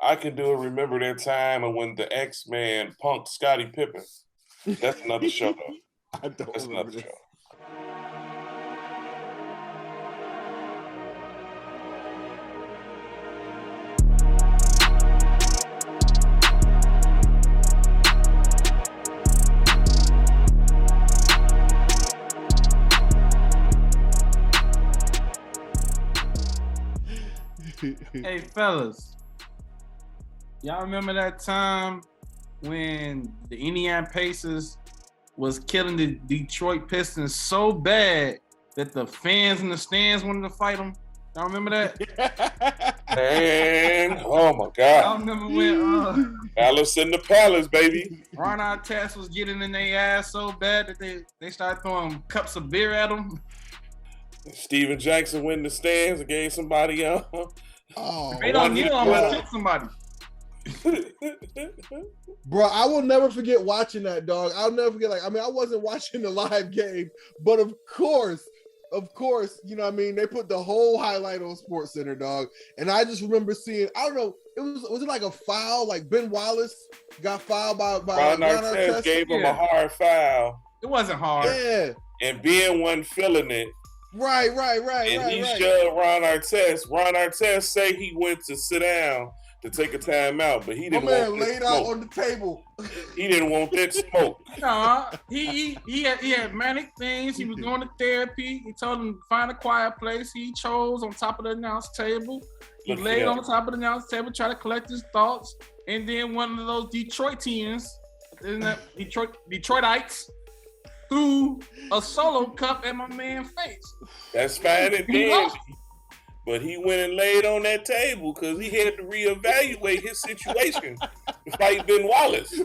I can do remember that time when the X-Man punked Scottie Pippen. That's another show, though. I don't That's remember another this. show. Hey, fellas. Y'all remember that time when the Indiana Pacers was killing the Detroit Pistons so bad that the fans in the stands wanted to fight them? Y'all remember that? Man, oh my I God. remember when Alice in the Palace, baby. Ron Artest was getting in their ass so bad that they started throwing cups of beer at them. Steven Jackson went in the stands and gave somebody else. Oh, They don't need almost kill somebody. bro, I will never forget watching that, dog. I'll never forget. I wasn't watching the live game, but of course, you know what I mean? They put the whole highlight on SportsCenter, dog. And I just remember seeing, I don't know, was it like a foul? Like Ben Wallace got fouled by Ron Artest gave him a hard foul. It wasn't hard. Yeah. And Ben wasn't feeling it. Right. And he shoved Ron Artest. Ron Artest say he went to sit down to take a timeout, but he didn't want that laid out on the table. He didn't want that smoke. No, he had manic things. He was going to therapy. He told him to find a quiet place. He chose on top of the announce table. He laid on top of the announce table, try to collect his thoughts, and then one of those Detroitians, Detroitites, threw a solo cup at my man's face. That's fine and dandy. But he went and laid on that table because he had to reevaluate his situation to fight Ben Wallace.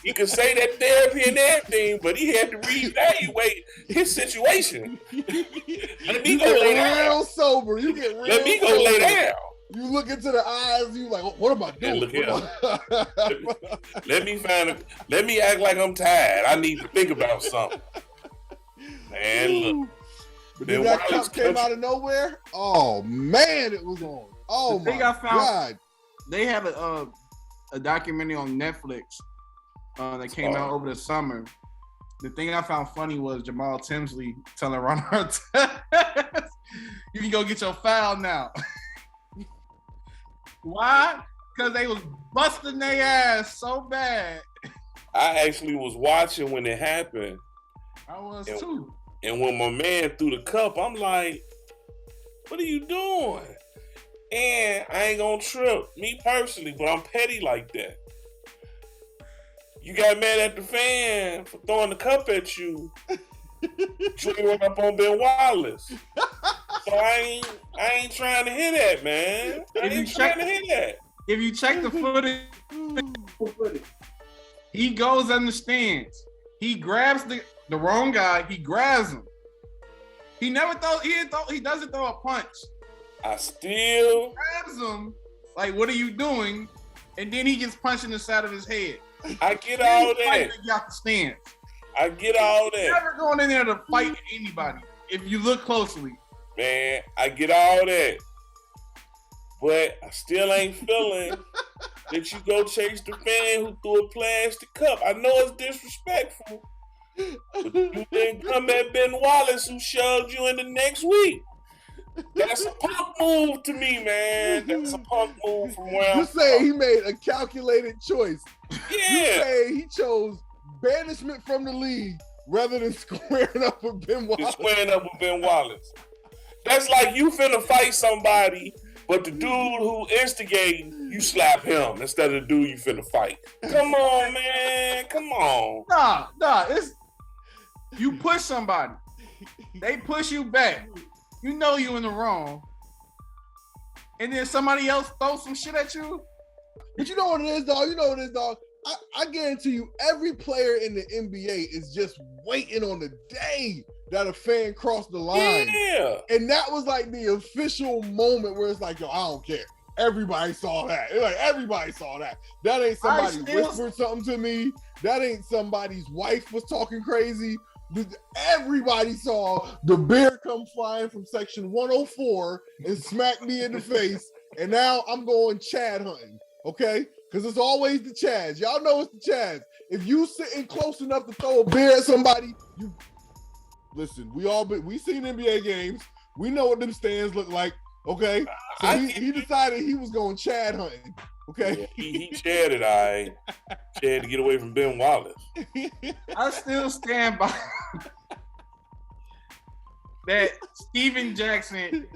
He could say that therapy and everything, but he had to reevaluate his situation. Let me go lay down. Real sober. You get real Let me go lay down. You look into the eyes, you like, what am I doing? Look here. Let me act like I'm tired. I need to think about something. Man, look. But then that cup came out of nowhere. Oh man, it was on. Oh my God! They have a documentary on Netflix that came out over the summer. The thing I found funny was Jamal Tinsley telling Ron Artest, "You can go get your foul now." Why? Because they was busting their ass so bad. I actually was watching when it happened. I was too. And when my man threw the cup, I'm like, what are you doing? And I ain't gonna trip, me personally, but I'm petty like that. You got mad at the fan for throwing the cup at you. You went up on Ben Wallace. So I ain't trying to hear that, man. I ain't trying to hear that. If you check the footage, he goes in the stands. He grabs the wrong guy. He grabs him. He doesn't throw a punch. I still grabs him. Like, what are you doing? And then he gets punched in the side of his head. I get all that. He got the stands. I get all that. He's never going in there to fight anybody. If you look closely, man, I get all that. But I still ain't feeling that you go chase the fan who threw a plastic cup. I know it's disrespectful, but you didn't come at Ben Wallace who shoved you in the next week. That's a punk move to me, man. That's a punk move from where I'm from. You say he made a calculated choice. Yeah. You say he chose banishment from the league rather than squaring up with Ben Wallace. That's like you finna fight somebody, but the dude who instigating, you slap him instead of the dude you finna fight. Come on, man. Come on. Nah. It's you push somebody. They push you back. You know you in the wrong. And then somebody else throws some shit at you. But you know what it is, dog? I guarantee you every player in the NBA is just waiting on the day that a fan crossed the line. Yeah. And that was like the official moment where it's like, yo, I don't care. Everybody saw that. It's like everybody saw that. That ain't somebody whispered something to me. That ain't somebody's wife was talking crazy. Everybody saw the bear come flying from section 104 and smack me in the face. and now I'm going Chad hunting. Okay, because it's always the Chads. Y'all know it's the Chads. If you sitting close enough to throw a beer at somebody, you listen. We seen NBA games. We know what them stands look like. Okay, so he decided he was going Chad hunting. Okay, yeah, he chatted. Chad to get away from Ben Wallace. I still stand by that. Steven Jackson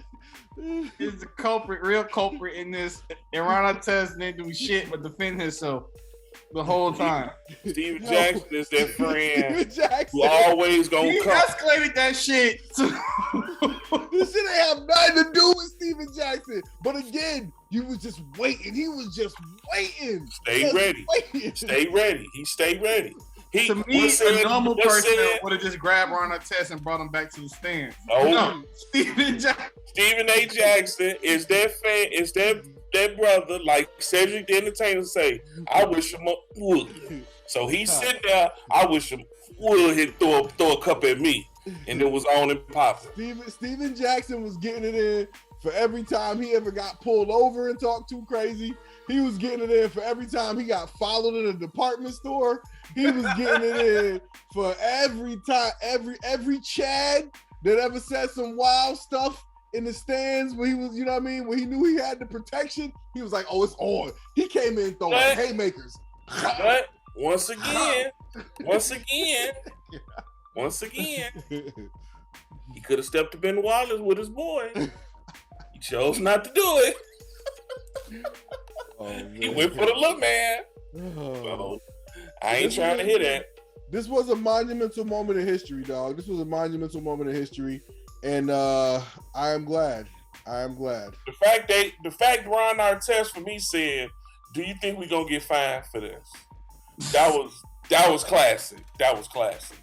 is the culprit, real culprit in this. And Ron Artest didn't do shit but defend himself the whole time. Steven Jackson is that friend who always gonna come. He escalated that shit. This shit ain't have nothing to do with Steven Jackson. But again, you was just waiting. He was just waiting. Stay ready. Stay ready. He stayed ready. To me, a normal person would have just grabbed Ron Artest and brought him back to the stand. No, Steven A. Jackson is that fan. Is that brother, like Cedric the Entertainer say, I wish him would. So he's sitting there, I wish him would hit throw a cup at me. And it was on and popping. Steven Jackson was getting it in for every time he ever got pulled over and talked too crazy. He was getting it in for every time he got followed in a department store. He was getting it in for every time, every Chad that ever said some wild stuff in the stands where he was, you know what I mean, where he knew he had the protection. He was like, oh, it's on. He came in throwing haymakers. But once again, he could have stepped to Ben Wallace with his boy. He chose not to do it. He went for the little man. So, I ain't trying to hear that. This was a monumental moment in history, dog. This was a monumental moment in history, and I am glad. The fact Ron Artest for me said, "Do you think we gonna get fined for this?" That was classic. That was classic.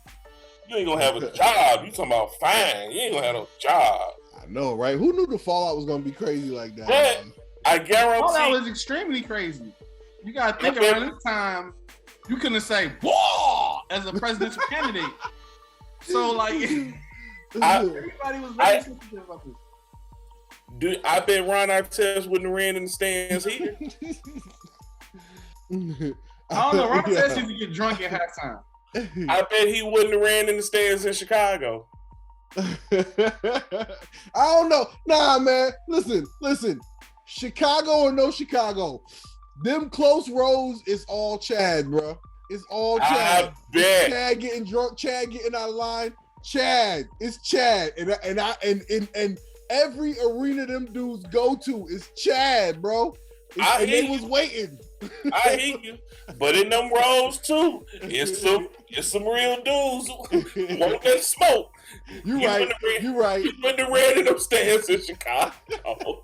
You ain't gonna have a job. You talking about fine? You ain't gonna have no job. I know, right? Who knew the fallout was gonna be crazy like that? But I guarantee fallout was extremely crazy. You gotta think around this time, you couldn't say "whoa" as a presidential candidate. So like, everybody was very sensitive about this. I bet Ron Artest wouldn't have ran in the stands here. I don't know. Ron Artest used to get drunk at halftime. I bet he wouldn't have ran in the stands in Chicago. I don't know. Nah, man. Listen. Chicago or no Chicago, them close rows is all Chad, bro. It's all Chad. I bet. Chad getting drunk, Chad getting out of line. Chad, it's Chad, and every arena them dudes go to is Chad, bro. And they was waiting. I hear you, but in them rows too, it's some real dudes who want that smoke. You right. He wouldn't have ran in them stands in Chicago.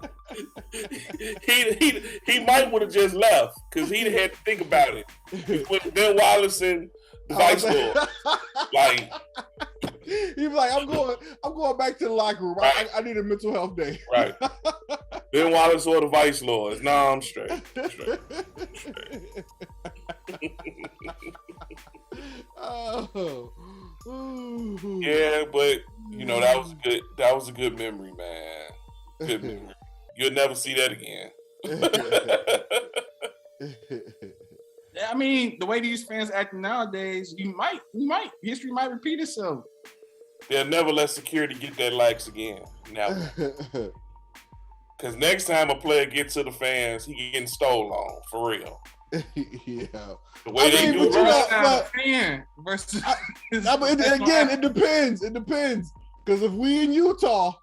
he might would have just left because he had to think about it. He put Ben Wallace in the vice lord. Like he was like, I'm going back to the locker room. Right. I need a mental health day. Right. Ben Wallace or the vice lords. No, I'm straight. Oh. Yeah, but you know that was a good memory, man. Good memory. You'll never see that again. I mean, the way these fans acting nowadays, history might repeat itself. They'll never let security get that lax again. Never. Because next time a player gets to the fans, he getting stole on, for real. Yeah. The way they do fan versus again, it depends. It depends. Because if we in Utah,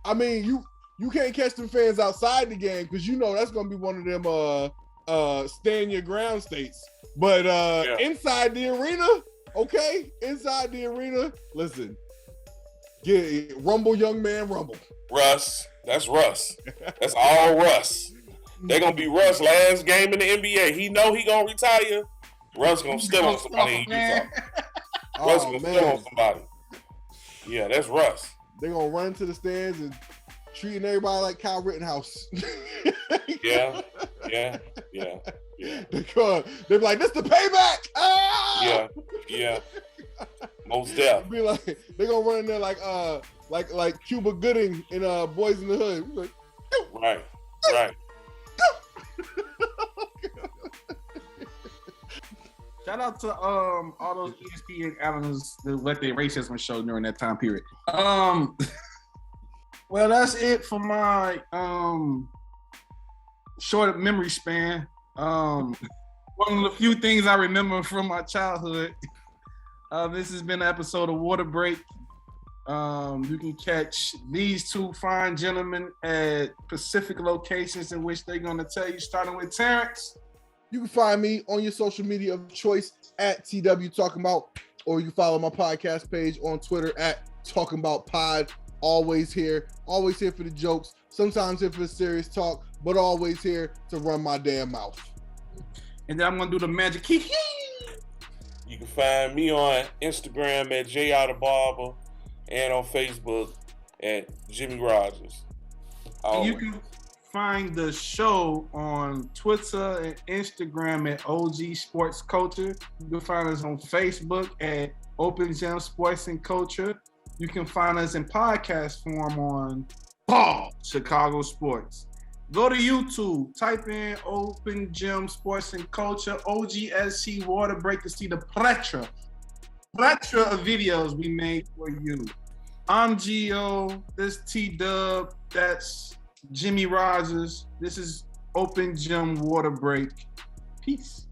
I mean, you can't catch them fans outside the game because you know that's gonna be one of them stand your ground states. But inside the arena, listen, get rumble, young man, rumble. Russ, that's Russ. That's all Russ. They're gonna be Russ last game in the NBA. He know he gonna retire. Russ gonna steal on somebody in Utah. Russ gonna steal on somebody. Yeah, that's Russ. They're gonna run into the stands and treating everybody like Kyle Rittenhouse. Yeah. They're like, this the payback. Ah! Yeah. Most deaf. Be like, they're gonna run in there like Cuba Gooding in Boys in the Hood. Like, Right. Shout out to all those ESPN analysts that let their racism show during that time period. Well, that's it for my short memory span. One of the few things I remember from my childhood. This has been an episode of Waterbreak. You can catch these two fine gentlemen at specific locations in which they're going to tell you, starting with Terrence. You can find me on your social media of choice at TW Talking About, or you can follow my podcast page on Twitter at Talking About Pod. Always here for the jokes, sometimes here for the serious talk, but always here to run my damn mouth. And then I'm going to do the magic. You can find me on Instagram at JR the Barber and on Facebook at Jimmie Rogers. You can find the show on Twitter and Instagram at OG Sports Culture. You can find us on Facebook at Open Gym Sports and Culture. You can find us in podcast form on Brawl Chicago Sports. Go to YouTube, type in Open Gym Sports and Culture, OGSC Waterbreak to see the plethora of videos we made for you. I'm Gio, this T-Dub, that's Jimmie Rogers. This is Open Gym Waterbreak. Peace.